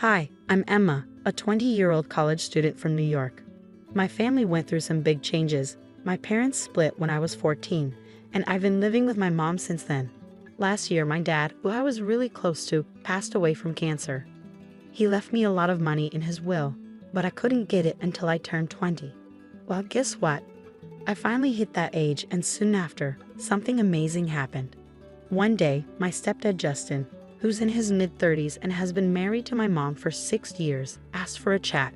Hi, I'm Emma, a 20-year-old college student from New York. My family went through some big changes. My parents split when I was 14, and I've been living with my mom since then. Last year, my dad, who I was really close to, passed away from cancer. He left me a lot of money in his will, but I couldn't get it until I turned 20. Well, guess what? I finally hit that age, and soon after, something amazing happened. One day, my stepdad Justin, who's in his mid-30s and has been married to my mom for 6 years, asked for a chat.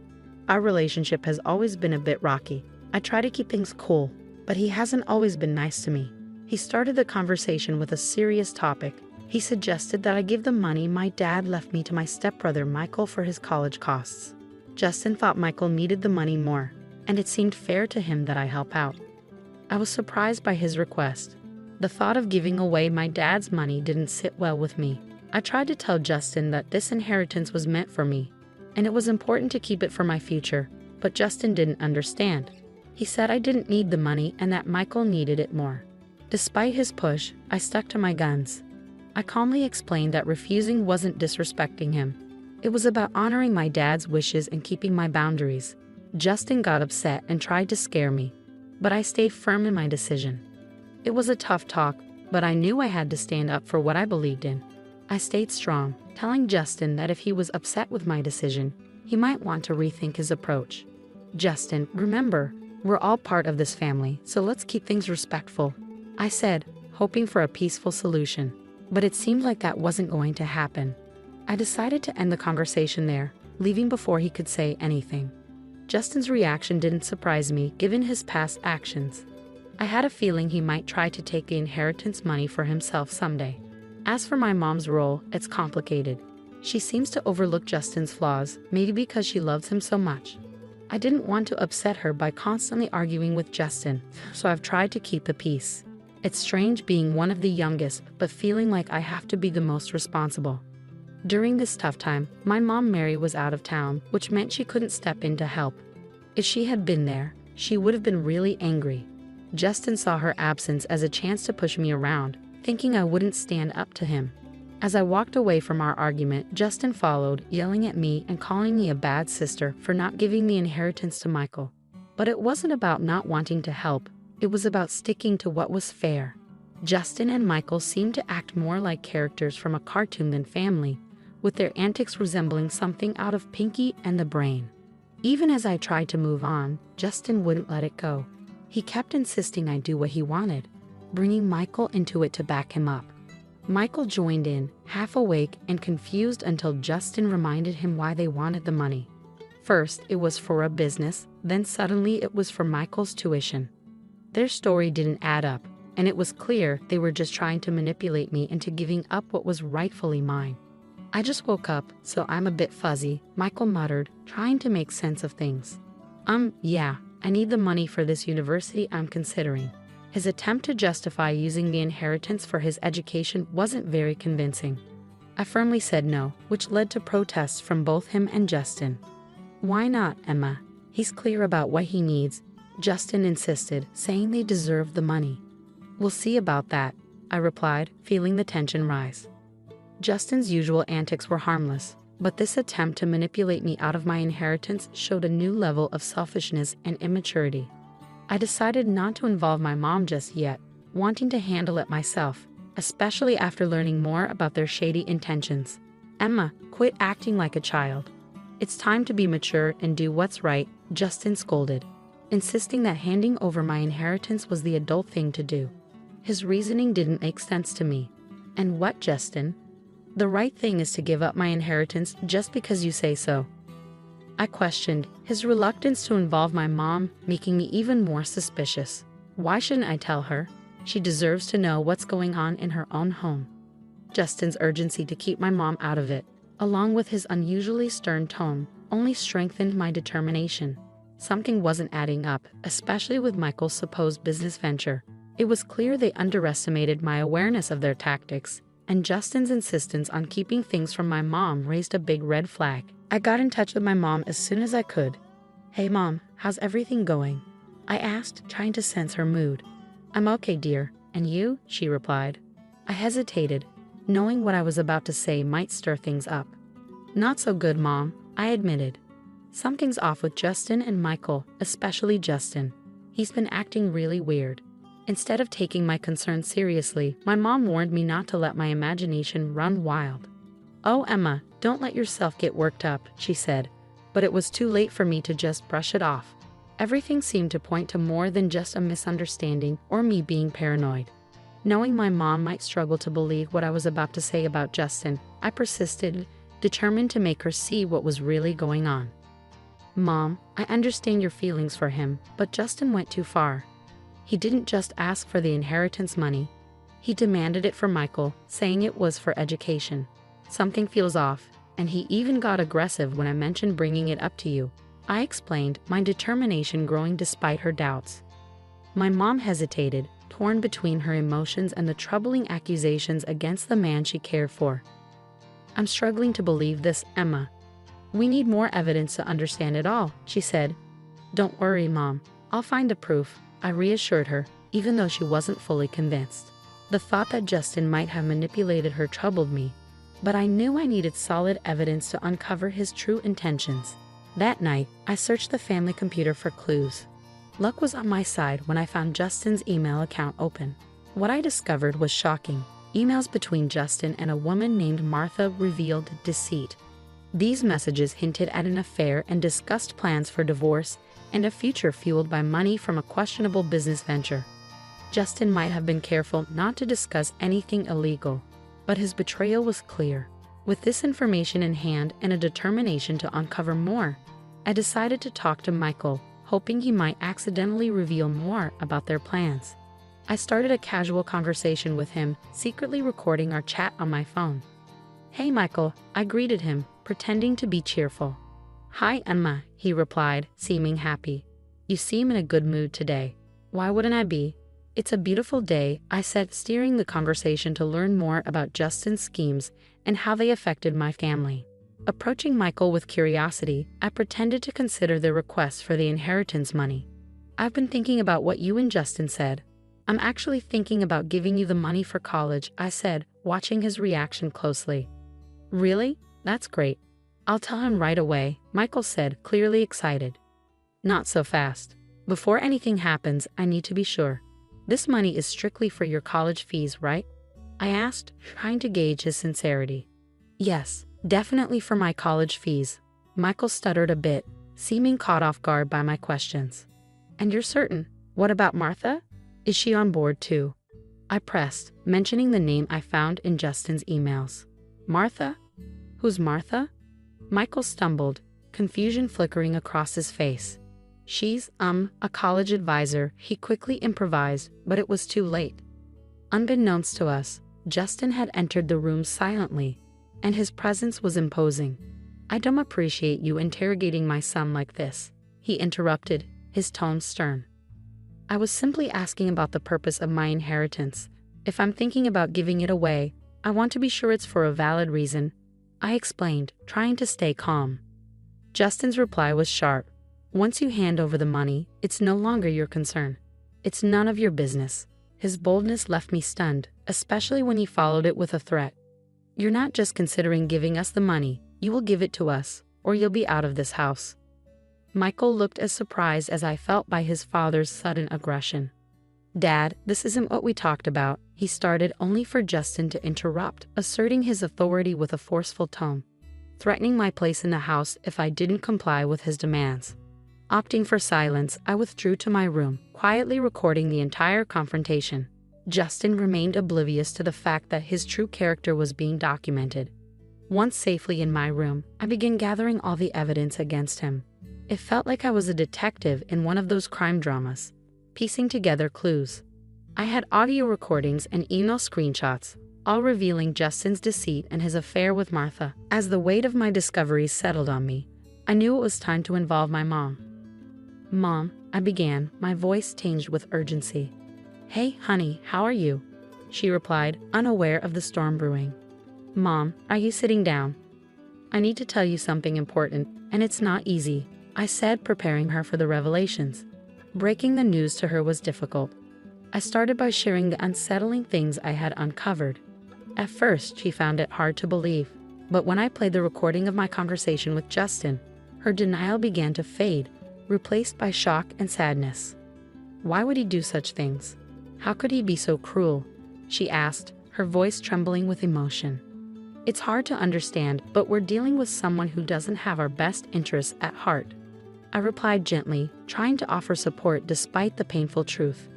Our relationship has always been a bit rocky. I try to keep things cool, but he hasn't always been nice to me. He started the conversation with a serious topic. He suggested that I give the money my dad left me to my stepbrother Michael for his college costs. Justin thought Michael needed the money more, and it seemed fair to him that I help out. I was surprised by his request. The thought of giving away my dad's money didn't sit well with me. I tried to tell Justin that this inheritance was meant for me, and it was important to keep it for my future, but Justin didn't understand. He said I didn't need the money and that Michael needed it more. Despite his push, I stuck to my guns. I calmly explained that refusing wasn't disrespecting him. It was about honoring my dad's wishes and keeping my boundaries. Justin got upset and tried to scare me, but I stayed firm in my decision. It was a tough talk, but I knew I had to stand up for what I believed in. I stayed strong, telling Justin that if he was upset with my decision, he might want to rethink his approach. Justin, remember, we're all part of this family, so let's keep things respectful, I said, hoping for a peaceful solution. But it seemed like that wasn't going to happen. I decided to end the conversation there, leaving before he could say anything. Justin's reaction didn't surprise me, given his past actions. I had a feeling he might try to take the inheritance money for himself someday. As for my mom's role, it's complicated. She seems to overlook Justin's flaws, maybe because she loves him so much. I didn't want to upset her by constantly arguing with Justin, so I've tried to keep the peace. It's strange being one of the youngest, but feeling like I have to be the most responsible. During this tough time, my mom Mary was out of town, which meant she couldn't step in to help. If she had been there, she would have been really angry. Justin saw her absence as a chance to push me around, thinking I wouldn't stand up to him. As I walked away from our argument, Justin followed, yelling at me and calling me a bad sister for not giving the inheritance to Michael. But it wasn't about not wanting to help, it was about sticking to what was fair. Justin and Michael seemed to act more like characters from a cartoon than family, with their antics resembling something out of Pinky and the Brain. Even as I tried to move on, Justin wouldn't let it go. He kept insisting I do what he wanted, bringing Michael into it to back him up. Michael joined in, half awake and confused until Justin reminded him why they wanted the money. First, it was for a business, then suddenly it was for Michael's tuition. Their story didn't add up, and it was clear they were just trying to manipulate me into giving up what was rightfully mine. I just woke up, so I'm a bit fuzzy, Michael muttered, trying to make sense of things. Yeah, I need the money for this university I'm considering. His attempt to justify using the inheritance for his education wasn't very convincing. I firmly said no, which led to protests from both him and Justin. Why not, Emma? He's clear about what he needs, Justin insisted, saying they deserve the money. We'll see about that, I replied, feeling the tension rise. Justin's usual antics were harmless, but this attempt to manipulate me out of my inheritance showed a new level of selfishness and immaturity. I decided not to involve my mom just yet, wanting to handle it myself, especially after learning more about their shady intentions. Emma, quit acting like a child. It's time to be mature and do what's right, Justin scolded, insisting that handing over my inheritance was the adult thing to do. His reasoning didn't make sense to me. And what, Justin? The right thing is to give up my inheritance just because you say so. I questioned, his reluctance to involve my mom making me even more suspicious. Why shouldn't I tell her? She deserves to know what's going on in her own home. Justin's urgency to keep my mom out of it, along with his unusually stern tone, only strengthened my determination. Something wasn't adding up, especially with Michael's supposed business venture. It was clear they underestimated my awareness of their tactics, and Justin's insistence on keeping things from my mom raised a big red flag. I got in touch with my mom as soon as I could. Hey Mom, how's everything going? I asked, trying to sense her mood. I'm okay, dear. And you? She replied. I hesitated, knowing what I was about to say might stir things up. Not so good, Mom, I admitted. Something's off with Justin and Michael, especially Justin. He's been acting really weird. Instead of taking my concerns seriously, my mom warned me not to let my imagination run wild. Oh, Emma, don't let yourself get worked up, she said, but it was too late for me to just brush it off. Everything seemed to point to more than just a misunderstanding or me being paranoid. Knowing my mom might struggle to believe what I was about to say about Justin, I persisted, determined to make her see what was really going on. Mom, I understand your feelings for him, but Justin went too far. He didn't just ask for the inheritance money. He demanded it for Michael, saying it was for education. Something feels off, and he even got aggressive when I mentioned bringing it up to you. I explained, my determination growing despite her doubts. My mom hesitated, torn between her emotions and the troubling accusations against the man she cared for. I'm struggling to believe this, Emma. We need more evidence to understand it all, she said. Don't worry, Mom. I'll find the proof, I reassured her, even though she wasn't fully convinced. The thought that Justin might have manipulated her troubled me, but I knew I needed solid evidence to uncover his true intentions. That night, I searched the family computer for clues. Luck was on my side when I found Justin's email account open. What I discovered was shocking. Emails between Justin and a woman named Martha revealed deceit. These messages hinted at an affair and discussed plans for divorce and a future fueled by money from a questionable business venture. Justin might have been careful not to discuss anything illegal, but his betrayal was clear. With this information in hand and a determination to uncover more, I decided to talk to Michael, hoping he might accidentally reveal more about their plans. I started a casual conversation with him, secretly recording our chat on my phone. Hey, Michael, I greeted him, pretending to be cheerful. Hi, Emma, he replied, seeming happy. You seem in a good mood today. Why wouldn't I be? It's a beautiful day, I said, steering the conversation to learn more about Justin's schemes and how they affected my family. Approaching Michael with curiosity, I pretended to consider the request for the inheritance money. I've been thinking about what you and Justin said. I'm actually thinking about giving you the money for college, I said, watching his reaction closely. Really? That's great. I'll tell him right away, Michael said, clearly excited. Not so fast. Before anything happens, I need to be sure. This money is strictly for your college fees, right? I asked, trying to gauge his sincerity. Yes, definitely for my college fees. Michael stuttered a bit, seeming caught off guard by my questions. And you're certain? What about Martha? Is she on board too? I pressed, mentioning the name I found in Justin's emails. Martha? Who's Martha? Michael stumbled, confusion flickering across his face. She's, a college advisor, he quickly improvised, but it was too late. Unbeknownst to us, Justin had entered the room silently, and his presence was imposing. I don't appreciate you interrogating my son like this, he interrupted, his tone stern. I was simply asking about the purpose of my inheritance. If I'm thinking about giving it away, I want to be sure it's for a valid reason, I explained, trying to stay calm. Justin's reply was sharp. Once you hand over the money, it's no longer your concern. It's none of your business. His boldness left me stunned, especially when he followed it with a threat. You're not just considering giving us the money, you will give it to us, or you'll be out of this house. Michael looked as surprised as I felt by his father's sudden aggression. Dad, this isn't what we talked about, he started, only for Justin to interrupt, asserting his authority with a forceful tone, threatening my place in the house if I didn't comply with his demands. Opting for silence, I withdrew to my room, quietly recording the entire confrontation. Justin remained oblivious to the fact that his true character was being documented. Once safely in my room, I began gathering all the evidence against him. It felt like I was a detective in one of those crime dramas, piecing together clues. I had audio recordings and email screenshots, all revealing Justin's deceit and his affair with Martha. As the weight of my discoveries settled on me, I knew it was time to involve my mom. Mom, I began, my voice tinged with urgency. Hey, honey, how are you? She replied, unaware of the storm brewing. Mom, are you sitting down? I need to tell you something important, and it's not easy, I said, preparing her for the revelations. Breaking the news to her was difficult. I started by sharing the unsettling things I had uncovered. At first, she found it hard to believe. But when I played the recording of my conversation with Justin, her denial began to fade, replaced by shock and sadness. Why would he do such things? How could he be so cruel? She asked, her voice trembling with emotion. It's hard to understand, but we're dealing with someone who doesn't have our best interests at heart. I replied gently, trying to offer support despite the painful truth.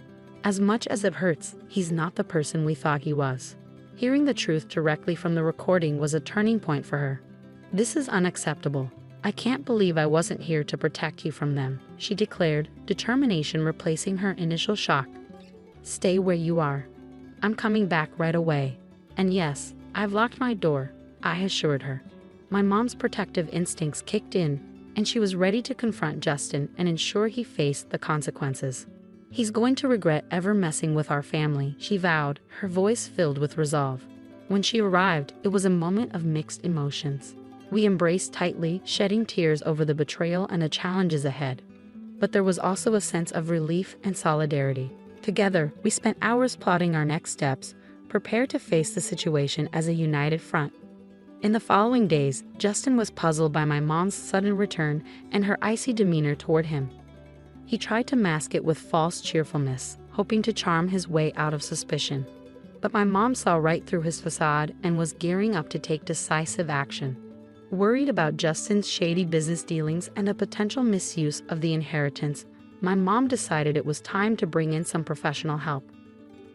As much as it hurts, he's not the person we thought he was. Hearing the truth directly from the recording was a turning point for her. This is unacceptable. I can't believe I wasn't here to protect you from them, she declared, determination replacing her initial shock. Stay where you are. I'm coming back right away. And yes, I've locked my door, I assured her. My mom's protective instincts kicked in, and she was ready to confront Justin and ensure he faced the consequences. He's going to regret ever messing with our family, she vowed, her voice filled with resolve. When she arrived, it was a moment of mixed emotions. We embraced tightly, shedding tears over the betrayal and the challenges ahead. But there was also a sense of relief and solidarity. Together, we spent hours plotting our next steps, prepared to face the situation as a united front. In the following days, Justin was puzzled by my mom's sudden return and her icy demeanor toward him. He tried to mask it with false cheerfulness, hoping to charm his way out of suspicion. But my mom saw right through his facade and was gearing up to take decisive action. Worried about Justin's shady business dealings and a potential misuse of the inheritance, my mom decided it was time to bring in some professional help.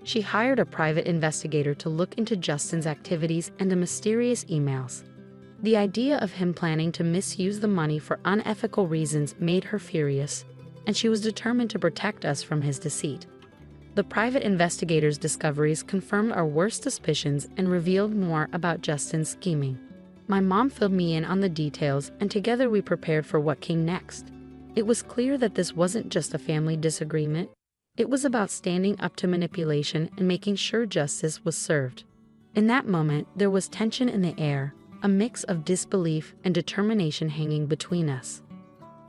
She hired a private investigator to look into Justin's activities and the mysterious emails. The idea of him planning to misuse the money for unethical reasons made her furious, and she was determined to protect us from his deceit. The private investigator's discoveries confirmed our worst suspicions and revealed more about Justin's scheming. My mom filled me in on the details, and together we prepared for what came next. It was clear that this wasn't just a family disagreement. It was about standing up to manipulation and making sure justice was served. In that moment, there was tension in the air, a mix of disbelief and determination hanging between us.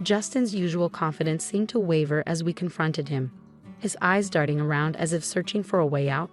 Justin's usual confidence seemed to waver as we confronted him, his eyes darting around as if searching for a way out.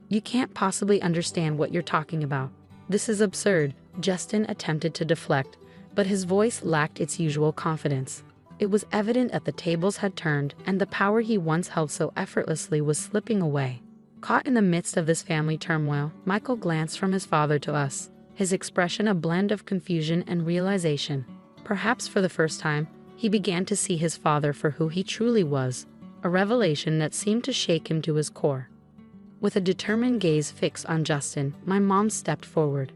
You can't possibly understand what you're talking about. This is absurd, Justin attempted to deflect, but his voice lacked its usual confidence. It was evident that the tables had turned and the power he once held so effortlessly was slipping away. Caught in the midst of this family turmoil, Michael glanced from his father to us, his expression a blend of confusion and realization. Perhaps for the first time, he began to see his father for who he truly was, a revelation that seemed to shake him to his core. With a determined gaze fixed on Justin, my mom stepped forward.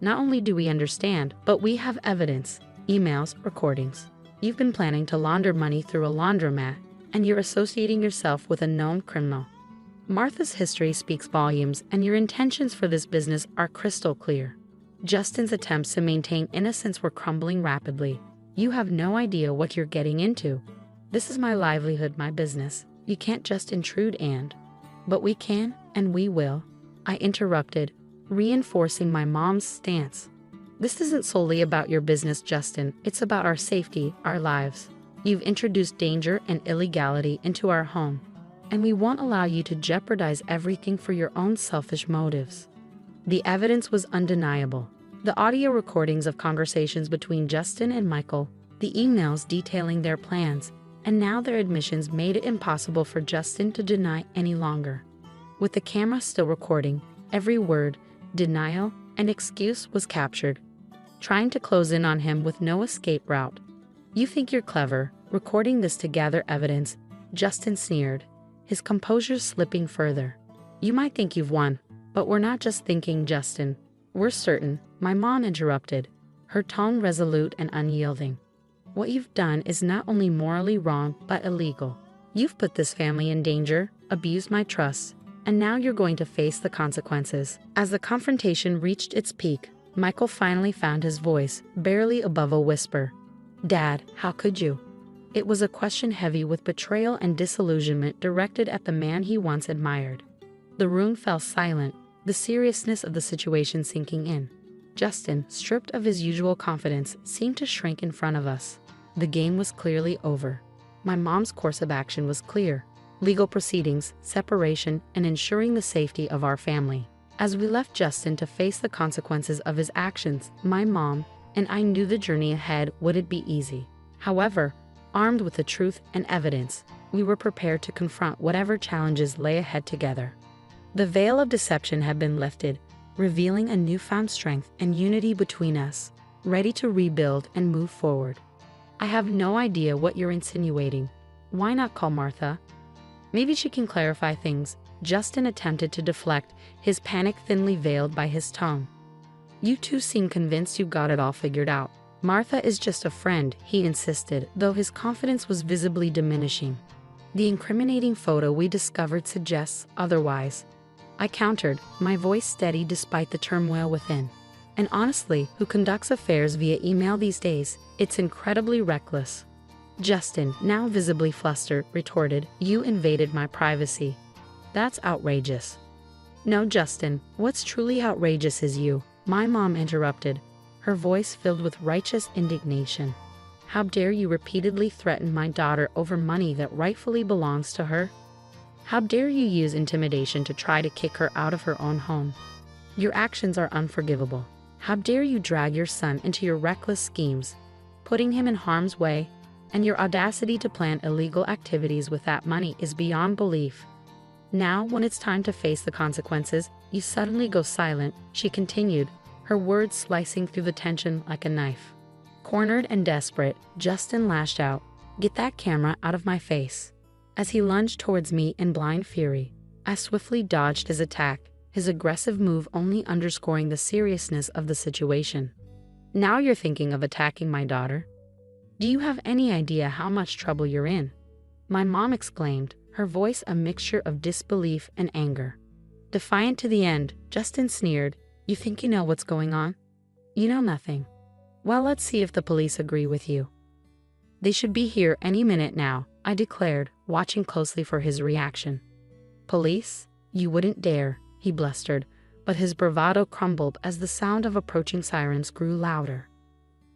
Not only do we understand, but we have evidence, emails, recordings. You've been planning to launder money through a laundromat, and you're associating yourself with a known criminal. Martha's history speaks volumes, and your intentions for this business are crystal clear. Justin's attempts to maintain innocence were crumbling rapidly. You have no idea what you're getting into. This is my livelihood, my business. You can't just intrude and... But we can, and we will, I interrupted, reinforcing my mom's stance. This isn't solely about your business, Justin. It's about our safety, our lives. You've introduced danger and illegality into our home, and we won't allow you to jeopardize everything for your own selfish motives. The evidence was undeniable. The audio recordings of conversations between Justin and Michael, the emails detailing their plans, and now their admissions made it impossible for Justin to deny any longer. With the camera still recording, every word, denial, and excuse was captured, trying to close in on him with no escape route. You think you're clever, recording this to gather evidence, Justin sneered, his composure slipping further. You might think you've won, but we're not just thinking, Justin. We're certain, my mom interrupted, her tone resolute and unyielding. What you've done is not only morally wrong, but illegal. You've put this family in danger, abused my trust, and now you're going to face the consequences. As the confrontation reached its peak, Michael finally found his voice, barely above a whisper. Dad, how could you? It was a question heavy with betrayal and disillusionment directed at the man he once admired. The room fell silent, the seriousness of the situation sinking in. Justin, stripped of his usual confidence, seemed to shrink in front of us. The game was clearly over. My mom's course of action was clear: legal proceedings, separation, and ensuring the safety of our family. As we left Justin to face the consequences of his actions, my mom and I knew the journey ahead wouldn't be easy. However, armed with the truth and evidence, we were prepared to confront whatever challenges lay ahead together. The veil of deception had been lifted, revealing a newfound strength and unity between us, ready to rebuild and move forward. I have no idea what you're insinuating. Why not call Martha? Maybe she can clarify things. Justin attempted to deflect, his panic thinly veiled by his tone. You two seem convinced you got it all figured out. Martha is just a friend, he insisted, though his confidence was visibly diminishing. The incriminating photo we discovered suggests otherwise. I countered, my voice steady despite the turmoil within. And honestly, who conducts affairs via email these days? It's incredibly reckless. Justin, now visibly flustered, retorted, you invaded my privacy. That's outrageous. No, Justin, what's truly outrageous is you, my mom interrupted, her voice filled with righteous indignation. How dare you repeatedly threaten my daughter over money that rightfully belongs to her? How dare you use intimidation to try to kick her out of her own home? Your actions are unforgivable. How dare you drag your son into your reckless schemes, putting him in harm's way, and your audacity to plan illegal activities with that money is beyond belief. Now, when it's time to face the consequences, you suddenly go silent, she continued, her words slicing through the tension like a knife. Cornered and desperate, Justin lashed out, "Get that camera out of my face." As he lunged towards me in blind fury, I swiftly dodged his attack, his aggressive move only underscoring the seriousness of the situation. Now you're thinking of attacking my daughter? Do you have any idea how much trouble you're in? My mom exclaimed, her voice a mixture of disbelief and anger. Defiant to the end, Justin sneered, "You think you know what's going on? You know nothing. Well, let's see if the police agree with you." "They should be here any minute now," I declared, watching closely for his reaction. "Police? You wouldn't dare," he blustered, but his bravado crumbled as the sound of approaching sirens grew louder.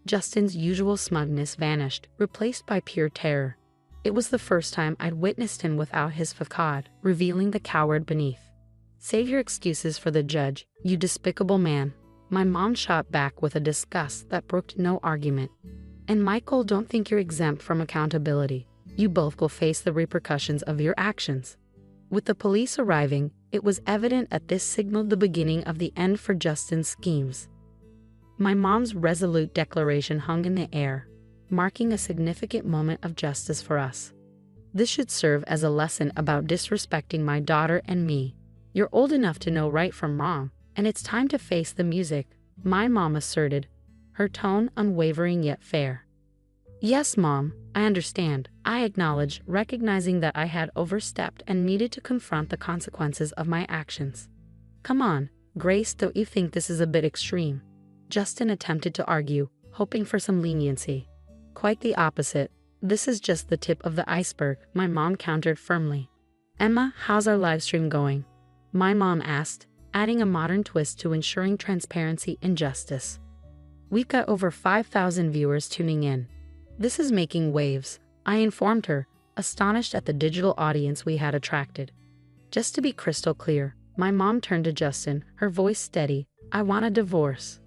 Justin's usual smugness vanished, replaced by pure terror. It was the first time I'd witnessed him without his facade, revealing the coward beneath. "Save your excuses for the judge, you despicable man," my mom shot back with a disgust that brooked no argument. "And Michael, don't think you're exempt from accountability. You both will face the repercussions of your actions." With the police arriving, it was evident that this signaled the beginning of the end for Justin's schemes. My mom's resolute declaration hung in the air, marking a significant moment of justice for us. This should serve as a lesson about disrespecting my daughter and me. You're old enough to know right from wrong, and it's time to face the music, my mom asserted, her tone unwavering yet fair. "Yes, Mom, I understand," I acknowledged, recognizing that I had overstepped and needed to confront the consequences of my actions. "Come on, Grace, don't you think this is a bit extreme?" Justin attempted to argue, hoping for some leniency. "Quite the opposite. This is just the tip of the iceberg," my mom countered firmly. "Emma, how's our live stream going?" my mom asked, adding a modern twist to ensuring transparency and justice. "We've got over 5,000 viewers tuning in. This is making waves," I informed her, astonished at the digital audience we had attracted. Just to be crystal clear, my mom turned to Justin, her voice steady, "I want a divorce."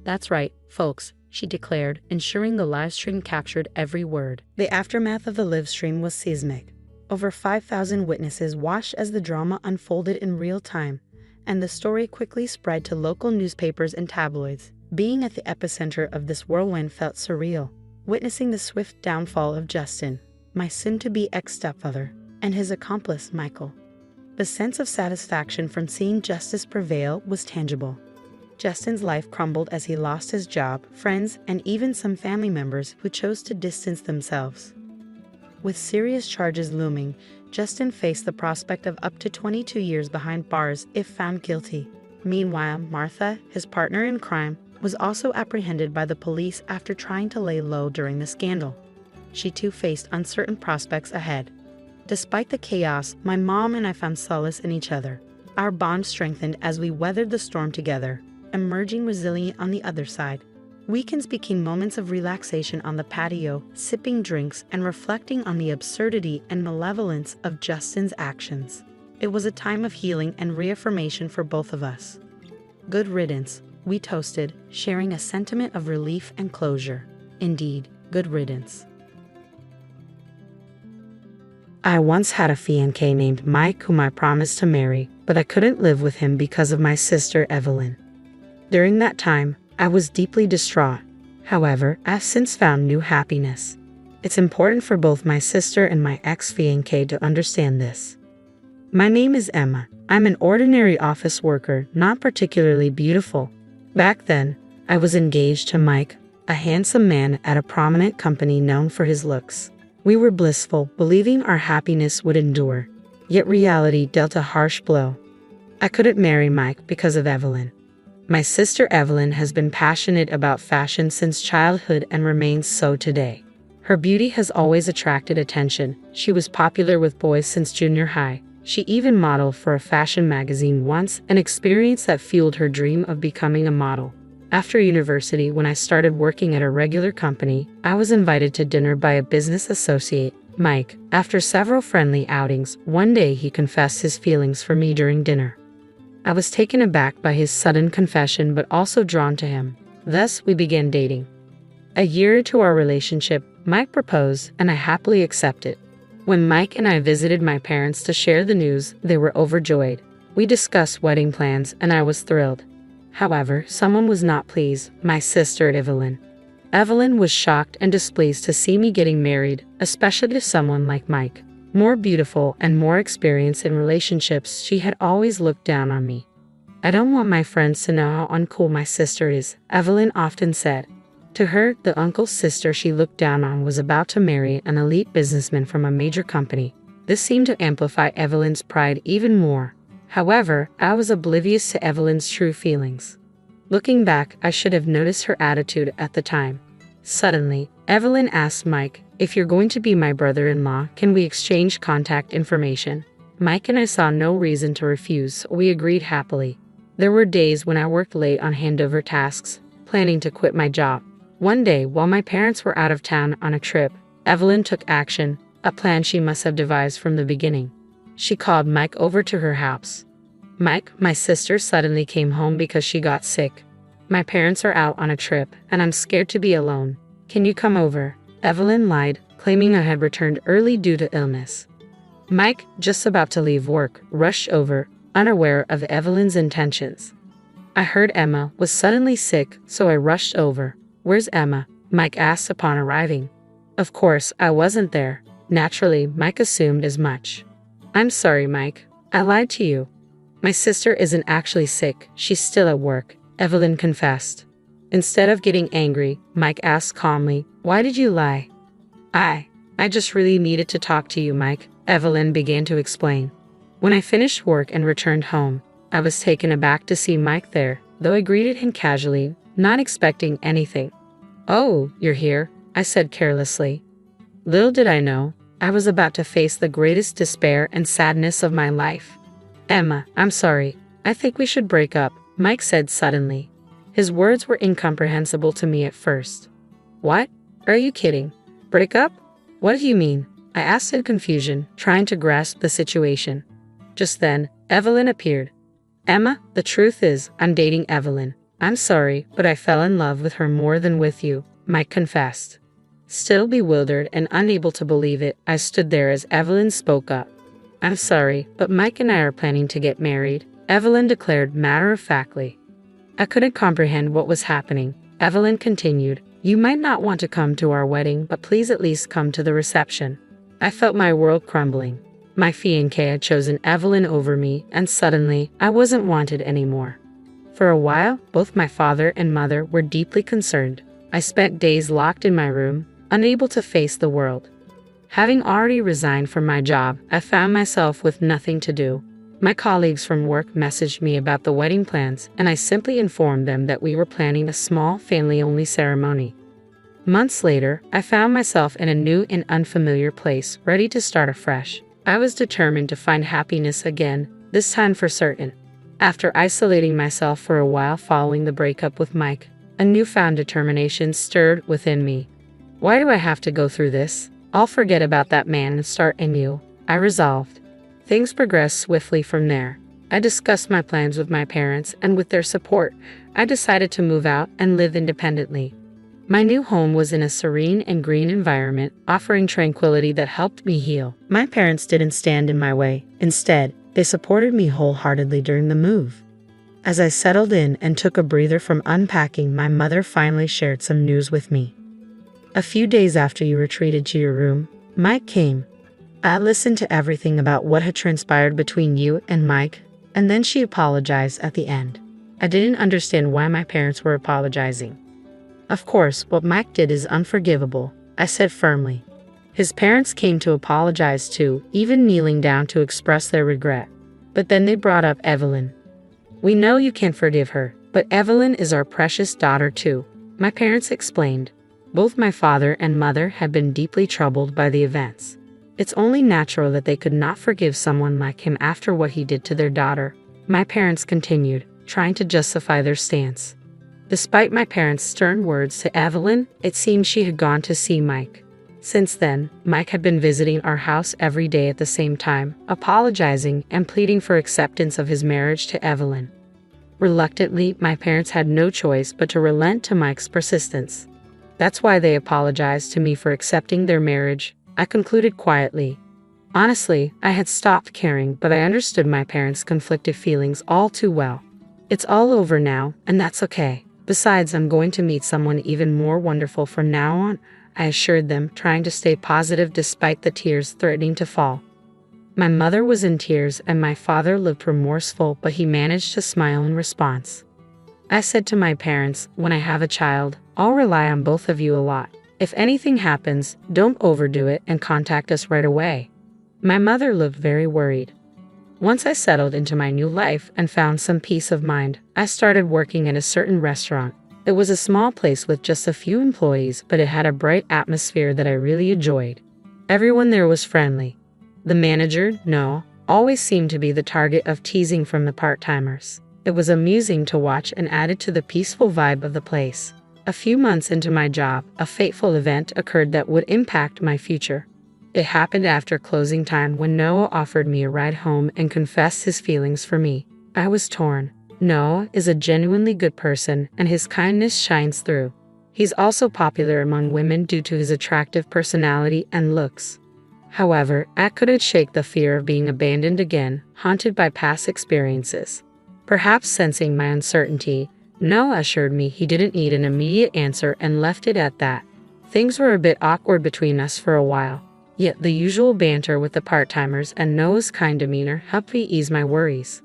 "That's right, folks," she declared, ensuring the livestream captured every word. The aftermath of the livestream was seismic. Over 5,000 witnesses watched as the drama unfolded in real time, and the story quickly spread to local newspapers and tabloids. Being at the epicenter of this whirlwind felt surreal, witnessing the swift downfall of Justin, my soon-to-be ex-stepfather, and his accomplice, Michael. The sense of satisfaction from seeing justice prevail was tangible. Justin's life crumbled as he lost his job, friends, and even some family members who chose to distance themselves. With serious charges looming, Justin faced the prospect of up to 22 years behind bars if found guilty. Meanwhile, Martha, his partner in crime, was also apprehended by the police after trying to lay low during the scandal. She too faced uncertain prospects ahead. Despite the chaos, my mom and I found solace in each other. Our bond strengthened as we weathered the storm together, emerging resilient on the other side. Weekends became moments of relaxation on the patio, sipping drinks and reflecting on the absurdity and malevolence of Justin's actions. It was a time of healing and reaffirmation for both of us. Good riddance, we toasted, sharing a sentiment of relief and closure. Indeed, good riddance. I once had a fiancé named Mike whom I promised to marry, but I couldn't live with him because of my sister Evelyn. During that time, I was deeply distraught. However, I've since found new happiness. It's important for both my sister and my ex-fiancé to understand this. My name is Emma. I'm an ordinary office worker, not particularly beautiful. Back then, I was engaged to Mike, a handsome man at a prominent company known for his looks. We were blissful, believing our happiness would endure. Yet reality dealt a harsh blow. I couldn't marry Mike because of Evelyn. My sister Evelyn has been passionate about fashion since childhood and remains so today. Her beauty has always attracted attention. She was popular with boys since junior high. She even modeled for a fashion magazine once, an experience that fueled her dream of becoming a model. After university, when I started working at a regular company, I was invited to dinner by a business associate, Mike. After several friendly outings, one day he confessed his feelings for me during dinner. I was taken aback by his sudden confession but also drawn to him. Thus, we began dating. A year into our relationship, Mike proposed, and I happily accepted. When Mike and I visited my parents to share the news, they were overjoyed. We discussed wedding plans, and I was thrilled. However, someone was not pleased, my sister Evelyn. Evelyn was shocked and displeased to see me getting married, especially to someone like Mike. More beautiful and more experienced in relationships, she had always looked down on me. I don't want my friends to know how uncool my sister is, Evelyn often said. To her, the uncle's sister she looked down on was about to marry an elite businessman from a major company. This seemed to amplify Evelyn's pride even more. However, I was oblivious to Evelyn's true feelings. Looking back, I should have noticed her attitude at the time. Suddenly, Evelyn asked Mike, "If you're going to be my brother-in-law, can we exchange contact information?" Mike and I saw no reason to refuse, so we agreed happily. There were days when I worked late on handover tasks, planning to quit my job. One day, while my parents were out of town on a trip, Evelyn took action, a plan she must have devised from the beginning. She called Mike over to her house. "Mike, my sister suddenly came home because she got sick. My parents are out on a trip, and I'm scared to be alone. Can you come over?" Evelyn lied, claiming I had returned early due to illness. Mike, just about to leave work, rushed over, unaware of Evelyn's intentions. I heard Emma was suddenly sick, so I rushed over. "Where's Emma?" Mike asked upon arriving. Of course, I wasn't there. Naturally, Mike assumed as much. "I'm sorry, Mike. I lied to you. My sister isn't actually sick, she's still at work," Evelyn confessed. Instead of getting angry, Mike asked calmly, "Why did you lie?" I just really needed to talk to you, Mike," Evelyn began to explain. When I finished work and returned home, I was taken aback to see Mike there, though I greeted him casually, not expecting anything. "Oh, you're here," I said carelessly. Little did I know, I was about to face the greatest despair and sadness of my life. "Emma, I'm sorry. I think we should break up," Mike said suddenly. His words were incomprehensible to me at first. "What? Are you kidding? Break up? What do you mean?" I asked in confusion, trying to grasp the situation. Just then, Evelyn appeared. "Emma, the truth is, I'm dating Evelyn. I'm sorry, but I fell in love with her more than with you," Mike confessed. Still bewildered and unable to believe it, I stood there as Evelyn spoke up. "I'm sorry, but Mike and I are planning to get married," Evelyn declared matter-of-factly. I couldn't comprehend what was happening. Evelyn continued, "You might not want to come to our wedding, but please at least come to the reception." I felt my world crumbling. My fiancé had chosen Evelyn over me, and suddenly, I wasn't wanted anymore. For a while, both my father and mother were deeply concerned. I spent days locked in my room, unable to face the world. Having already resigned from my job, I found myself with nothing to do. My colleagues from work messaged me about the wedding plans, and I simply informed them that we were planning a small family-only ceremony. Months later, I found myself in a new and unfamiliar place, ready to start afresh. I was determined to find happiness again, this time for certain. After isolating myself for a while following the breakup with Mike, a newfound determination stirred within me. "Why do I have to go through this? I'll forget about that man and start anew," I resolved. Things progressed swiftly from there. I discussed my plans with my parents, and with their support, I decided to move out and live independently. My new home was in a serene and green environment, offering tranquility that helped me heal. My parents didn't stand in my way. Instead, they supported me wholeheartedly during the move. As I settled in and took a breather from unpacking, my mother finally shared some news with me. A few days after you retreated to your room, Mike came. I listened to everything about what had transpired between you and Mike, and then she apologized at the end. I didn't understand why my parents were apologizing. Of course, what Mike did is unforgivable, I said firmly. His parents came to apologize too, even kneeling down to express their regret. But then they brought up Evelyn. We know you can't forgive her, but Evelyn is our precious daughter too, my parents explained. Both my father and mother had been deeply troubled by the events. It's only natural that they could not forgive someone like him after what he did to their daughter, my parents continued, trying to justify their stance. Despite my parents' stern words to Evelyn, it seemed she had gone to see Mike. Since then, Mike had been visiting our house every day at the same time, apologizing and pleading for acceptance of his marriage to Evelyn. Reluctantly, my parents had no choice but to relent to Mike's persistence. That's why they apologized to me for accepting their marriage, I concluded quietly. Honestly, I had stopped caring, but I understood my parents' conflicted feelings all too well. It's all over now, and that's okay. Besides, I'm going to meet someone even more wonderful from now on, I assured them, trying to stay positive despite the tears threatening to fall. My mother was in tears and my father looked remorseful, but he managed to smile in response. I said to my parents, when I have a child, I'll rely on both of you a lot. If anything happens, don't overdo it and contact us right away. My mother looked very worried. Once I settled into my new life and found some peace of mind, I started working at a certain restaurant. It was a small place with just a few employees, but it had a bright atmosphere that I really enjoyed. Everyone there was friendly. The manager, Noah, always seemed to be the target of teasing from the part-timers. It was amusing to watch and added to the peaceful vibe of the place. A few months into my job, a fateful event occurred that would impact my future. It happened after closing time when Noah offered me a ride home and confessed his feelings for me. I was torn. Noah is a genuinely good person, and his kindness shines through. He's also popular among women due to his attractive personality and looks. However, I couldn't shake the fear of being abandoned again, haunted by past experiences. Perhaps sensing my uncertainty, Noah assured me he didn't need an immediate answer and left it at that. Things were a bit awkward between us for a while, yet the usual banter with the part-timers and Noah's kind demeanor helped me ease my worries.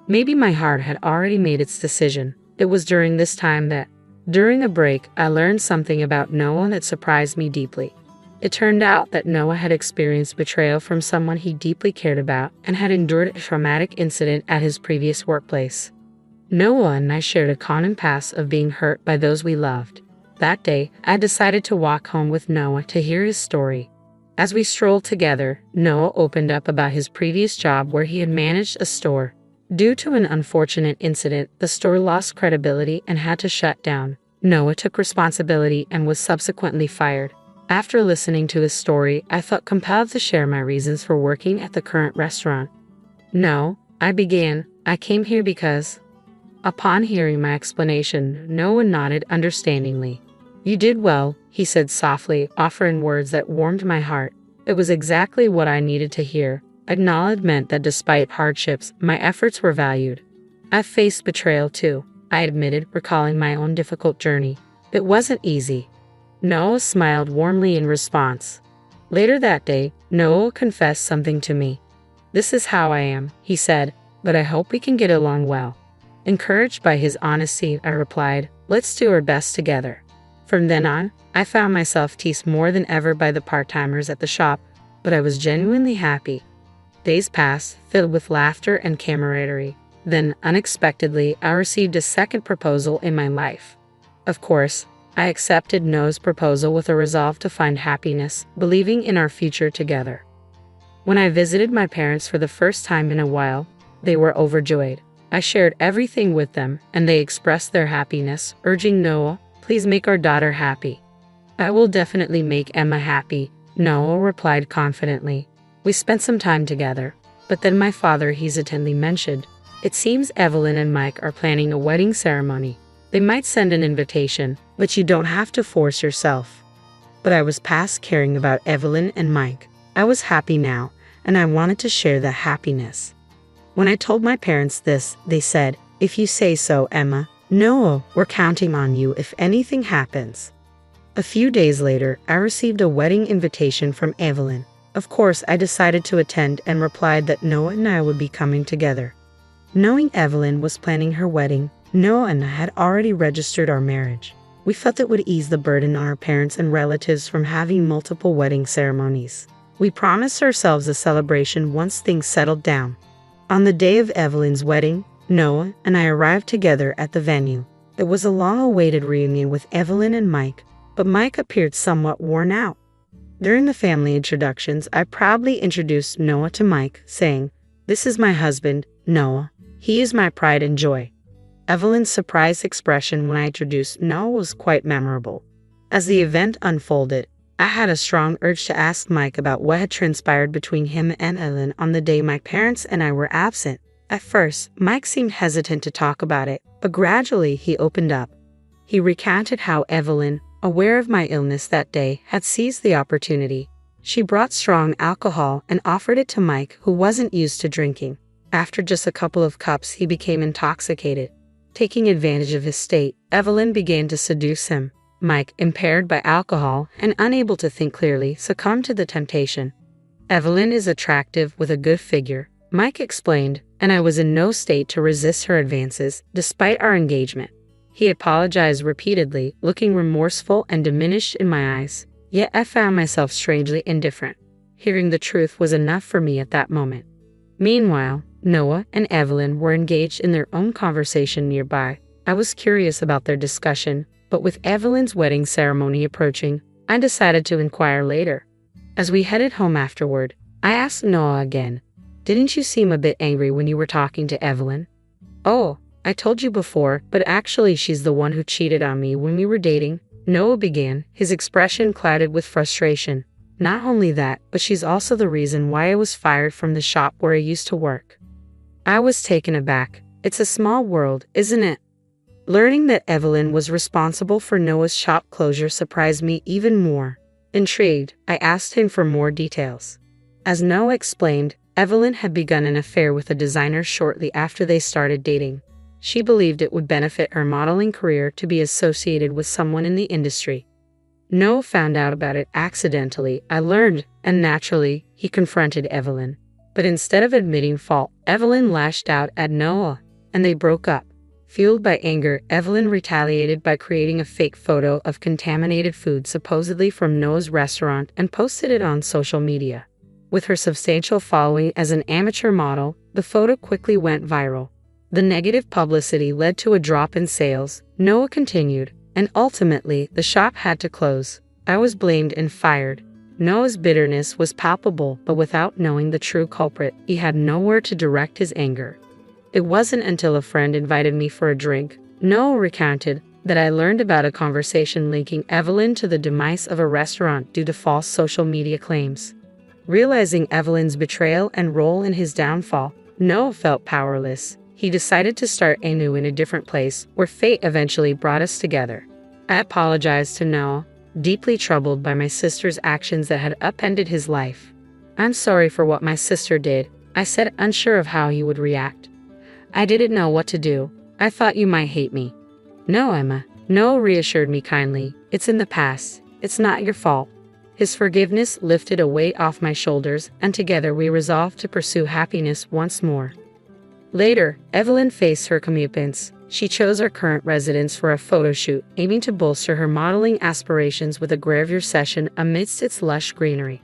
Maybe my heart had already made its decision. It was during this time that, during a break, I learned something about Noah that surprised me deeply. It turned out that Noah had experienced betrayal from someone he deeply cared about and had endured a traumatic incident at his previous workplace. Noah and I shared a common past of being hurt by those we loved. That day, I decided to walk home with Noah to hear his story. As we strolled together, Noah opened up about his previous job where he had managed a store. Due to an unfortunate incident, the store lost credibility and had to shut down. Noah took responsibility and was subsequently fired. After listening to his story, I felt compelled to share my reasons for working at the current restaurant. No, I began. I came here because... Upon hearing my explanation, Noah nodded understandingly. You did well, he said softly, offering words that warmed my heart. It was exactly what I needed to hear. Acknowledgement that despite hardships, my efforts were valued. I've faced betrayal too, I admitted, recalling my own difficult journey. It wasn't easy. Noah smiled warmly in response. Later that day, Noah confessed something to me. This is how I am, he said, but I hope we can get along well. Encouraged by his honesty, I replied, let's do our best together. From then on, I found myself teased more than ever by the part-timers at the shop, but I was genuinely happy. Days passed, filled with laughter and camaraderie. Then, unexpectedly, I received a second proposal in my life. Of course, I accepted Noah's proposal with a resolve to find happiness, believing in our future together. When I visited my parents for the first time in a while, they were overjoyed. I shared everything with them, and they expressed their happiness, urging Noah, please make our daughter happy. I will definitely make Emma happy, Noah replied confidently. We spent some time together. But then my father hesitantly mentioned, "It seems Evelyn and Mike are planning a wedding ceremony. They might send an invitation, but you don't have to force yourself." But I was past caring about Evelyn and Mike. I was happy now, and I wanted to share the happiness. When I told my parents this, they said, "If you say so, Emma. No, we're counting on you if anything happens." A few days later, I received a wedding invitation from Evelyn. Of course, I decided to attend and replied that Noah and I would be coming together. Knowing Evelyn was planning her wedding, Noah and I had already registered our marriage. We felt it would ease the burden on our parents and relatives from having multiple wedding ceremonies. We promised ourselves a celebration once things settled down. On the day of Evelyn's wedding, Noah and I arrived together at the venue. It was a long-awaited reunion with Evelyn and Mike, but Mike appeared somewhat worn out. During the family introductions, I proudly introduced Noah to Mike, saying, "This is my husband, Noah. He is my pride and joy." Evelyn's surprised expression when I introduced Noah was quite memorable. As the event unfolded, I had a strong urge to ask Mike about what had transpired between him and Evelyn on the day my parents and I were absent. At first, Mike seemed hesitant to talk about it, but gradually he opened up. He recounted how Evelyn, aware of my illness that day, had seized the opportunity. She brought strong alcohol and offered it to Mike, who wasn't used to drinking. After just a couple of cups, he became intoxicated. Taking advantage of his state, Evelyn began to seduce him. Mike, impaired by alcohol and unable to think clearly, succumbed to the temptation. "Evelyn is attractive with a good figure," Mike explained, and I was in no state to resist her advances, despite our engagement. He apologized repeatedly, looking remorseful and diminished in my eyes, yet I found myself strangely indifferent. Hearing the truth was enough for me at that moment. Meanwhile, Noah and Evelyn were engaged in their own conversation nearby. I was curious about their discussion, but with Evelyn's wedding ceremony approaching, I decided to inquire later. As we headed home afterward, I asked Noah again, "Didn't you seem a bit angry when you were talking to Evelyn?" "Oh, I told you before, but actually she's the one who cheated on me when we were dating," Noah began, his expression clouded with frustration. "Not only that, but she's also the reason why I was fired from the shop where I used to work." I was taken aback. It's a small world, isn't it? Learning that Evelyn was responsible for Noah's shop closure surprised me even more. Intrigued, I asked him for more details. As Noah explained, Evelyn had begun an affair with a designer shortly after they started dating. She believed it would benefit her modeling career to be associated with someone in the industry. Noah found out about it accidentally, I learned, and naturally, he confronted Evelyn. But instead of admitting fault, Evelyn lashed out at Noah, and they broke up. Fueled by anger, Evelyn retaliated by creating a fake photo of contaminated food supposedly from Noah's restaurant and posted it on social media. With her substantial following as an amateur model, the photo quickly went viral. The negative publicity led to a drop in sales, Noah continued, and ultimately, the shop had to close. I was blamed and fired. Noah's bitterness was palpable, but without knowing the true culprit, he had nowhere to direct his anger. It wasn't until a friend invited me for a drink, Noah recounted, that I learned about a conversation linking Evelyn to the demise of a restaurant due to false social media claims. Realizing Evelyn's betrayal and role in his downfall, Noah felt powerless. He decided to start anew in a different place, where fate eventually brought us together. I apologized to Noah, deeply troubled by my sister's actions that had upended his life. "I'm sorry for what my sister did," I said, unsure of how he would react. "I didn't know what to do. I thought you might hate me." "No, Emma." Noah reassured me kindly. "It's in the past. It's not your fault." His forgiveness lifted a weight off my shoulders, and together we resolved to pursue happiness once more. Later, Evelyn faced her comeuppance. She chose our current residence for a photo shoot, aiming to bolster her modeling aspirations with a gravure session amidst its lush greenery.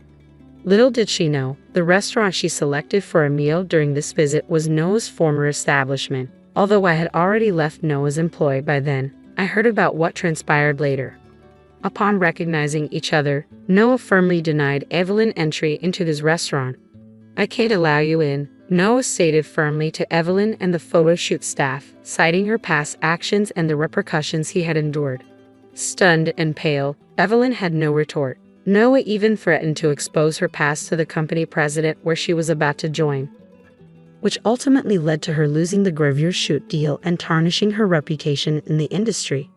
Little did she know, the restaurant she selected for a meal during this visit was Noah's former establishment. Although I had already left Noah's employ by then, I heard about what transpired later. Upon recognizing each other, Noah firmly denied Evelyn entry into his restaurant. "I can't allow you in," Noah stated firmly to Evelyn and the photo shoot staff, citing her past actions and the repercussions he had endured. Stunned and pale, Evelyn had no retort. Noah even threatened to expose her past to the company president where she was about to join. which ultimately led to her losing the Gravure shoot deal and tarnishing her reputation in the industry.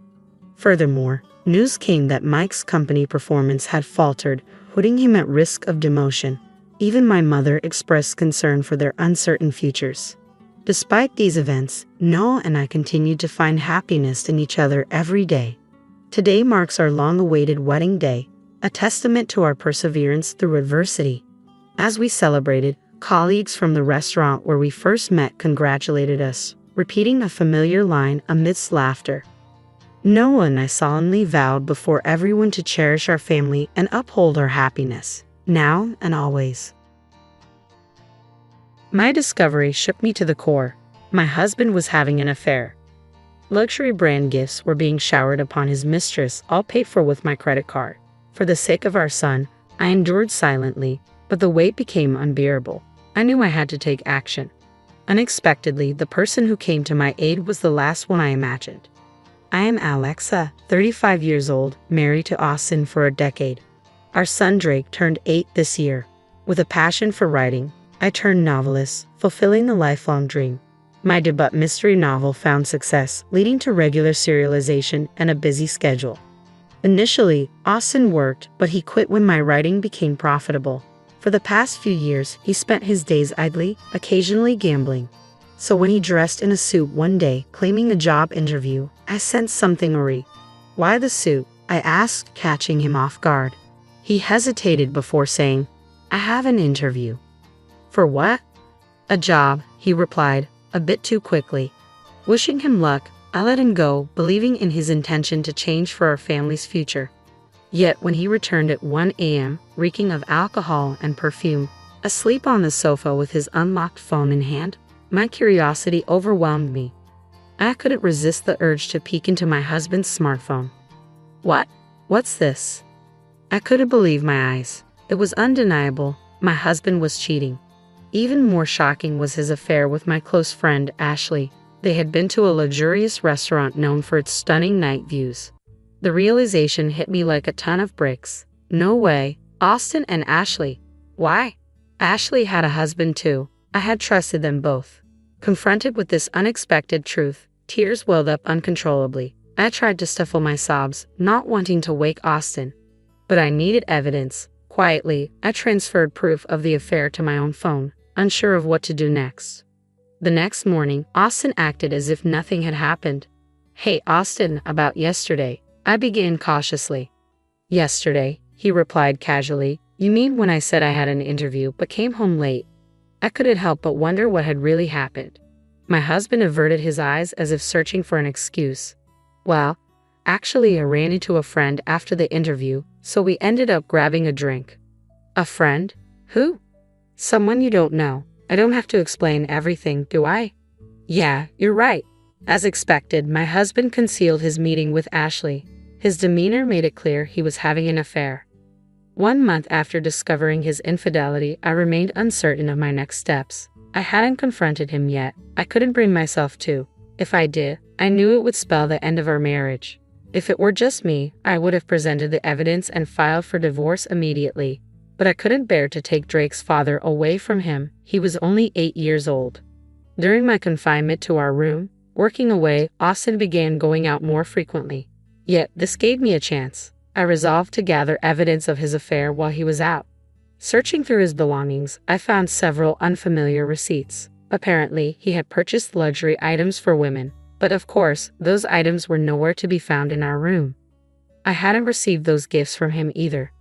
Furthermore, news came that Mike's company performance had faltered, putting him at risk of demotion. Even my mother expressed concern for their uncertain futures. Despite these events, Noah and I continued to find happiness in each other every day. Today marks our long-awaited wedding day, a testament to our perseverance through adversity. As we celebrated, colleagues from the restaurant where we first met congratulated us, repeating a familiar line amidst laughter. Noah and I solemnly vowed before everyone to cherish our family and uphold our happiness, now and always. My discovery shook me to the core. My husband was having an affair. Luxury brand gifts were being showered upon his mistress, all paid for with my credit card. For the sake of our son, I endured silently, but the weight became unbearable. I knew I had to take action. Unexpectedly, the person who came to my aid was the last one I imagined. I am Alexa, 35 years old, married to Austin for a decade. Our son Drake turned 8 this year. With a passion for writing, I turned novelist, fulfilling a lifelong dream. My debut mystery novel found success, leading to regular serialization and a busy schedule. Initially, Austin worked, but he quit when my writing became profitable. For the past few years, he spent his days idly, occasionally gambling. So when he dressed in a suit one day, claiming a job interview, I sensed something awry. "Why the suit?" I asked, catching him off guard. He hesitated before saying, "I have an interview." "For what?" "A job," he replied, a bit too quickly. Wishing him luck, I let him go, believing in his intention to change for our family's future. Yet when he returned at 1 a.m., reeking of alcohol and perfume, asleep on the sofa with his unlocked phone in hand, my curiosity overwhelmed me. I couldn't resist the urge to peek into my husband's smartphone. What's this?" I couldn't believe my eyes. It was undeniable. My husband was cheating. Even more shocking was his affair with my close friend, Ashley. They had been to a luxurious restaurant known for its stunning night views. The realization hit me like a ton of bricks. No way. Austin and Ashley. Why? Ashley had a husband too. I had trusted them both. Confronted with this unexpected truth, tears welled up uncontrollably. I tried to stifle my sobs, not wanting to wake Austin. But I needed evidence. Quietly, I transferred proof of the affair to my own phone, unsure of what to do next. The next morning, Austin acted as if nothing had happened. "Hey, Austin, about yesterday," I began cautiously. "Yesterday," he replied casually. "You mean when I said I had an interview but came home late?" I couldn't help but wonder what had really happened. My husband averted his eyes as if searching for an excuse. "Well, actually I ran into a friend after the interview, so we ended up grabbing a drink." "A friend? Who?" "Someone you don't know. I don't have to explain everything, do I?" "Yeah, you're right." As expected, my husband concealed his meeting with Ashley. His demeanor made it clear he was having an affair. 1 month after discovering his infidelity, I remained uncertain of my next steps. I hadn't confronted him yet. I couldn't bring myself to. If I did, I knew it would spell the end of our marriage. If it were just me, I would have presented the evidence and filed for divorce immediately. But I couldn't bear to take Drake's father away from him. He was only 8 years old. During my confinement to our room, working away, Austin began going out more frequently. Yet this gave me a chance. I resolved to gather evidence of his affair while he was out. Searching through his belongings, I found several unfamiliar receipts. Apparently, he had purchased luxury items for women. But of course, those items were nowhere to be found in our room. I hadn't received those gifts from him either.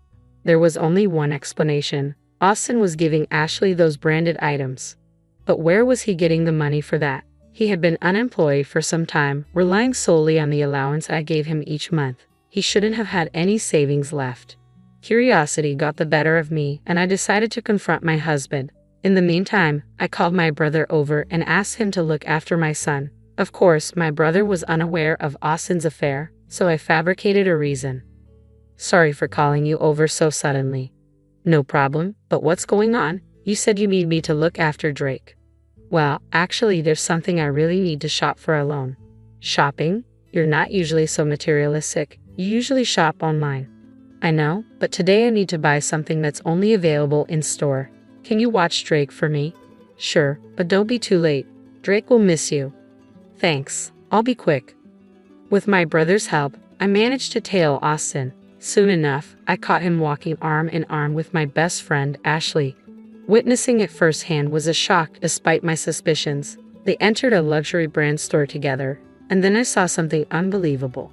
There was only one explanation. Austin was giving Ashley those branded items. But where was he getting the money for that? He had been unemployed for some time, relying solely on the allowance I gave him each month. He shouldn't have had any savings left. Curiosity got the better of me, and I decided to confront my husband. In the meantime, I called my brother over and asked him to look after my son. Of course, my brother was unaware of Austin's affair, so I fabricated a reason. "Sorry for calling you over so suddenly." "No problem, but what's going on? You said you need me to look after Drake." "Well, actually there's something I really need to shop for alone." "Shopping? You're not usually so materialistic. You usually shop online." "I know, but today I need to buy something that's only available in store. Can you watch Drake for me?" Sure, but don't be too late. Drake will miss you. Thanks, I'll be quick. With my brother's help, I managed to tail Austin. Soon enough, I caught him walking arm in arm with my best friend, Ashley. Witnessing it firsthand was a shock despite my suspicions. They entered a luxury brand store together, and then I saw something unbelievable.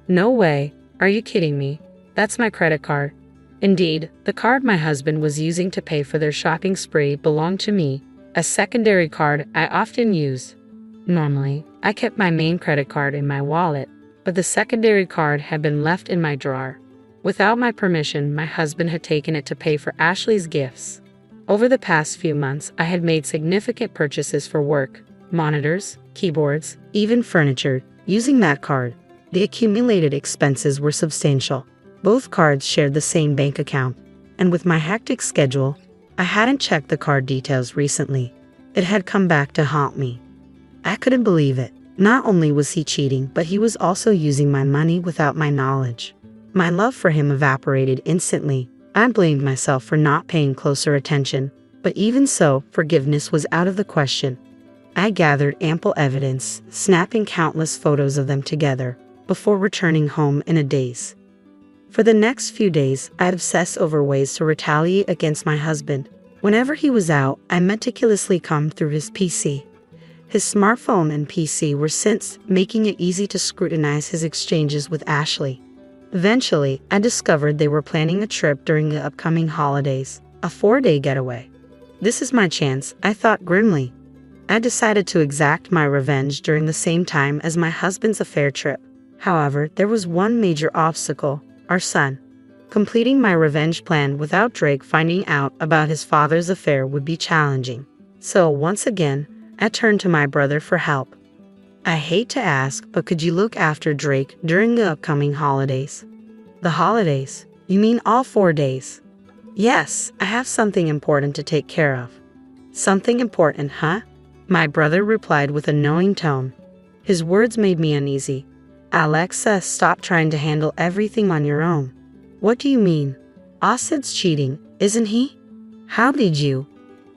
No way, are you kidding me? That's my credit card. Indeed, the card my husband was using to pay for their shopping spree belonged to me, a secondary card I often use. Normally, I kept my main credit card in my wallet, but the secondary card had been left in my drawer. Without my permission, my husband had taken it to pay for Ashley's gifts. Over the past few months, I had made significant purchases for work, monitors, keyboards, even furniture, using that card. The accumulated expenses were substantial. Both cards shared the same bank account, and with my hectic schedule, I hadn't checked the card details recently. It had come back to haunt me. I couldn't believe it. Not only was he cheating, but he was also using my money without my knowledge. My love for him evaporated instantly. I blamed myself for not paying closer attention, but even so, forgiveness was out of the question. I gathered ample evidence, snapping countless photos of them together, before returning home in a daze. For the next few days, I'd obsess over ways to retaliate against my husband. Whenever he was out, I meticulously combed through his PC. His smartphone and PC were synced, making it easy to scrutinize his exchanges with Ashley. Eventually, I discovered they were planning a trip during the upcoming holidays, a 4-day getaway. This is my chance, I thought grimly. I decided to exact my revenge during the same time as my husband's affair trip. However, there was one major obstacle: our son. Completing my revenge plan without Drake finding out about his father's affair would be challenging. So once again, I turned to my brother for help. I hate to ask, but could you look after Drake during the upcoming holidays? The holidays? You mean all 4 days? Yes, I have something important to take care of. Something important, huh? My brother replied with a knowing tone. His words made me uneasy. Alexa, stop trying to handle everything on your own. What do you mean? Austin's cheating, isn't he? How did you?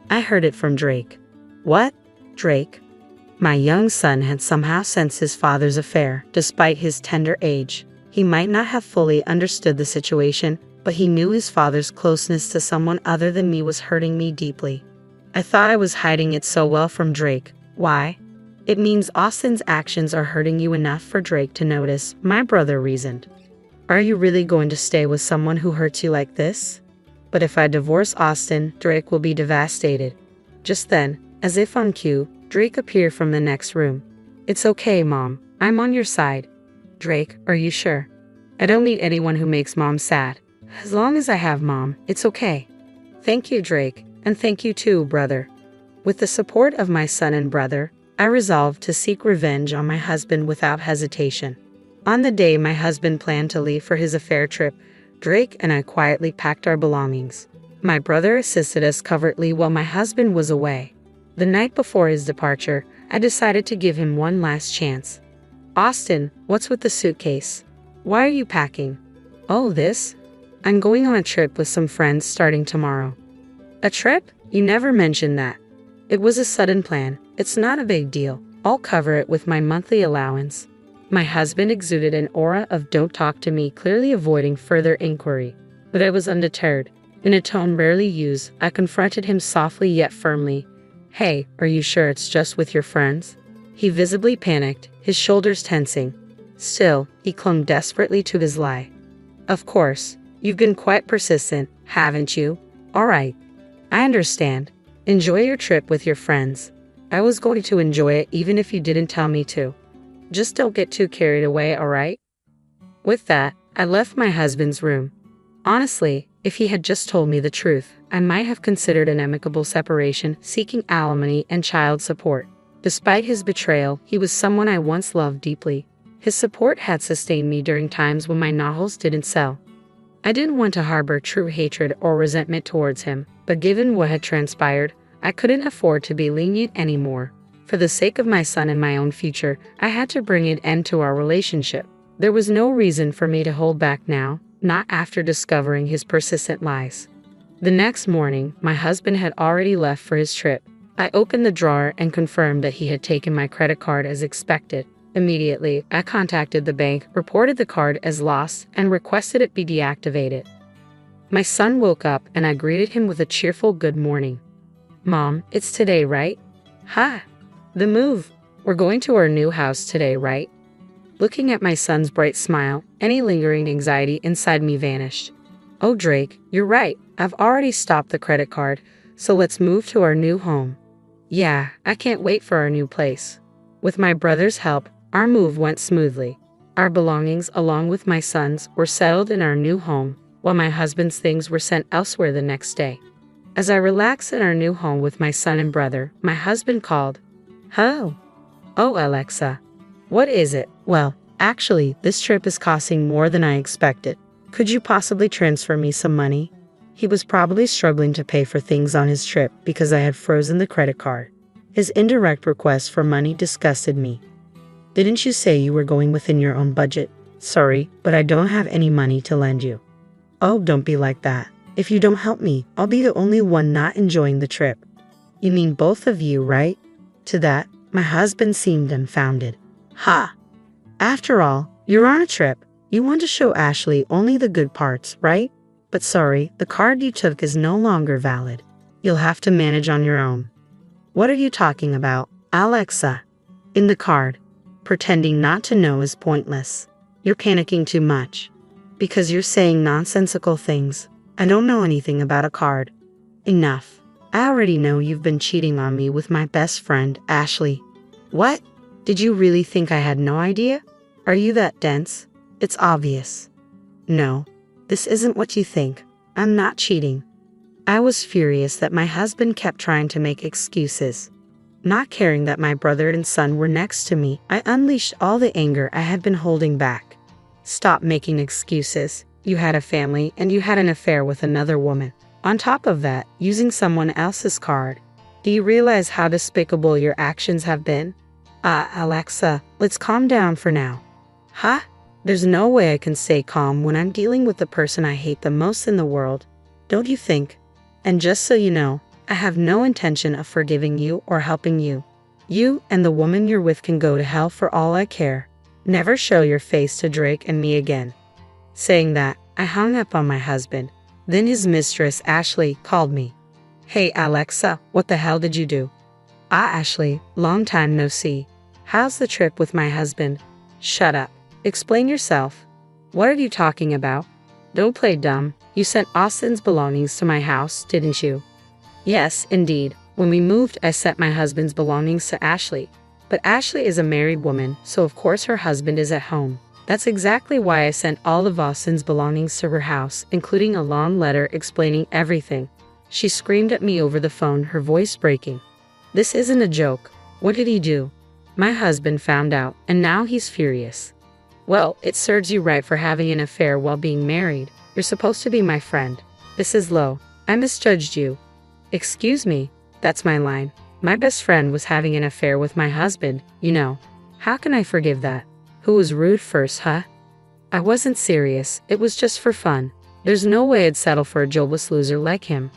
I heard it from Drake. What? Drake? My young son had somehow sensed his father's affair, despite his tender age. He might not have fully understood the situation, but he knew his father's closeness to someone other than me was hurting me deeply. I thought I was hiding it so well from Drake. Why? It means Austin's actions are hurting you enough for Drake to notice, my brother reasoned. Are you really going to stay with someone who hurts you like this? But if I divorce Austin, Drake will be devastated. Just then, as if on cue, Drake appeared from the next room. It's okay, Mom. I'm on your side. Drake, are you sure? I don't need anyone who makes Mom sad. As long as I have Mom, it's okay. Thank you, Drake, and thank you too, brother. With the support of my son and brother, I resolved to seek revenge on my husband without hesitation. On the day my husband planned to leave for his affair trip, Drake and I quietly packed our belongings. My brother assisted us covertly while my husband was away. The night before his departure, I decided to give him one last chance. Austin, what's with the suitcase? Why are you packing? Oh, this? I'm going on a trip with some friends starting tomorrow. A trip? You never mentioned that. It was a sudden plan. It's not a big deal. I'll cover it with my monthly allowance. My husband exuded an aura of don't talk to me, clearly avoiding further inquiry. But I was undeterred. In a tone rarely used, I confronted him softly yet firmly. Hey, are you sure it's just with your friends? He visibly panicked, his shoulders tensing. Still, he clung desperately to his lie. Of course, you've been quite persistent, haven't you? All right. I understand. Enjoy your trip with your friends. I was going to enjoy it even if you didn't tell me to. Just don't get too carried away, all right? With that, I left my husband's room. Honestly, if he had just told me the truth, I might have considered an amicable separation, seeking alimony and child support. Despite his betrayal, he was someone I once loved deeply. His support had sustained me during times when my novels didn't sell. I didn't want to harbor true hatred or resentment towards him, but given what had transpired, I couldn't afford to be lenient anymore. For the sake of my son and my own future, I had to bring an end to our relationship. There was no reason for me to hold back now, not after discovering his persistent lies. The next morning, my husband had already left for his trip. I opened the drawer and confirmed that he had taken my credit card as expected. Immediately, I contacted the bank, reported the card as lost, and requested it be deactivated. My son woke up and I greeted him with a cheerful good morning. Mom, it's today, right? Ha! The move. We're going to our new house today, right? Looking at my son's bright smile, any lingering anxiety inside me vanished. Oh, Drake, you're right. I've already stopped the credit card, so let's move to our new home. Yeah, I can't wait for our new place. With my brother's help, our move went smoothly. Our belongings, along with my son's, were settled in our new home, while my husband's things were sent elsewhere the next day. As I relaxed in our new home with my son and brother, my husband called. Hello. Oh, Alexa. What is it? Well, actually, this trip is costing more than I expected. Could you possibly transfer me some money? He was probably struggling to pay for things on his trip because I had frozen the credit card. His indirect request for money disgusted me. Didn't you say you were going within your own budget? Sorry, but I don't have any money to lend you. Oh, don't be like that. If you don't help me, I'll be the only one not enjoying the trip. You mean both of you, right? To that, my husband seemed dumbfounded. Ha! After all, you're on a trip. You want to show Ashley only the good parts, right? But sorry, the card you took is no longer valid. You'll have to manage on your own. What are you talking about, Alexa? In the card. Pretending not to know is pointless. You're panicking too much. Because you're saying nonsensical things. I don't know anything about a card. Enough. I already know you've been cheating on me with my best friend, Ashley. What? Did you really think I had no idea? Are you that dense? It's obvious. No, this isn't what you think. I'm not cheating. I was furious that my husband kept trying to make excuses. Not caring that my brother and son were next to me, I unleashed all the anger I had been holding back. Stop making excuses. You had a family and you had an affair with another woman. On top of that, using someone else's card. Do you realize how despicable your actions have been? Alexa, let's calm down for now. Huh? There's no way I can stay calm when I'm dealing with the person I hate the most in the world. Don't you think? And just so you know, I have no intention of forgiving you or helping you. You and the woman you're with can go to hell for all I care. Never show your face to Drake and me again. Saying that, I hung up on my husband. Then his mistress, Ashley, called me. Hey Alexa, what the hell did you do? Ashley, long time no see. How's the trip with my husband? Shut up. Explain yourself. What are you talking about? Don't play dumb. You sent Austin's belongings to my house, didn't you? Yes, indeed. When we moved, I sent my husband's belongings to Ashley. But Ashley is a married woman, so of course her husband is at home. That's exactly why I sent all of Austin's belongings to her house, including a long letter explaining everything. She screamed at me over the phone, her voice breaking. This isn't a joke. What did he do? My husband found out, and now he's furious. Well, it serves you right for having an affair while being married. You're supposed to be my friend. This is low. I misjudged you. Excuse me, that's my line. My best friend was having an affair with my husband, you know. How can I forgive that? Who was rude first, huh? I wasn't serious, it was just for fun. There's no way I'd settle for a jobless loser like him.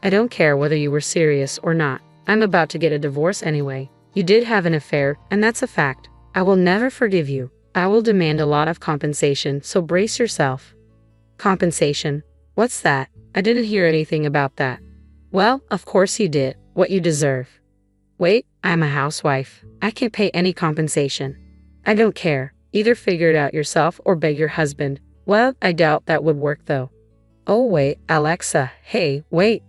I don't care whether you were serious or not. I'm about to get a divorce anyway. You did have an affair, and that's a fact. I will never forgive you. I will demand a lot of compensation, so brace yourself. Compensation? What's that? I didn't hear anything about that. Well, of course you did. What you deserve. Wait, I'm a housewife. I can't pay any compensation. I don't care. Either figure it out yourself or beg your husband. Well, I doubt that would work though. Oh wait, Alexa, hey, wait.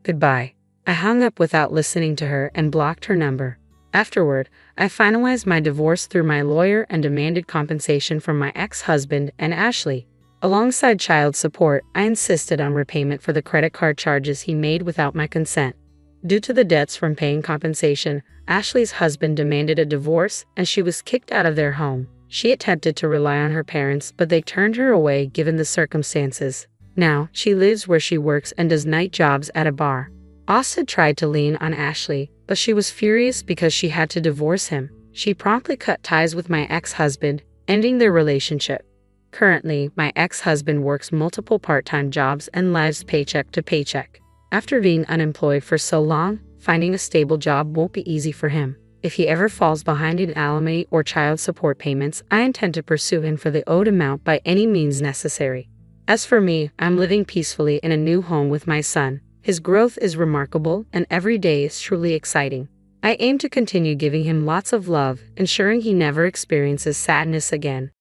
Goodbye. I hung up without listening to her and blocked her number. Afterward, I finalized my divorce through my lawyer and demanded compensation from my ex-husband and Ashley. Alongside child support, I insisted on repayment for the credit card charges he made without my consent. Due to the debts from paying compensation, Ashley's husband demanded a divorce and she was kicked out of their home. She attempted to rely on her parents, but they turned her away given the circumstances. Now, she lives where she works and does night jobs at a bar. Austin tried to lean on Ashley, but she was furious because she had to divorce him. She promptly cut ties with my ex-husband, ending their relationship. Currently, my ex-husband works multiple part-time jobs and lives paycheck to paycheck. After being unemployed for so long, Finding a stable job won't be easy for him. If he ever falls behind in alimony or child support payments, I intend to pursue him for the owed amount by any means necessary. As for me, I'm living peacefully in a new home with my son. His growth is remarkable, and every day is truly exciting. I aim to continue giving him lots of love, ensuring he never experiences sadness again.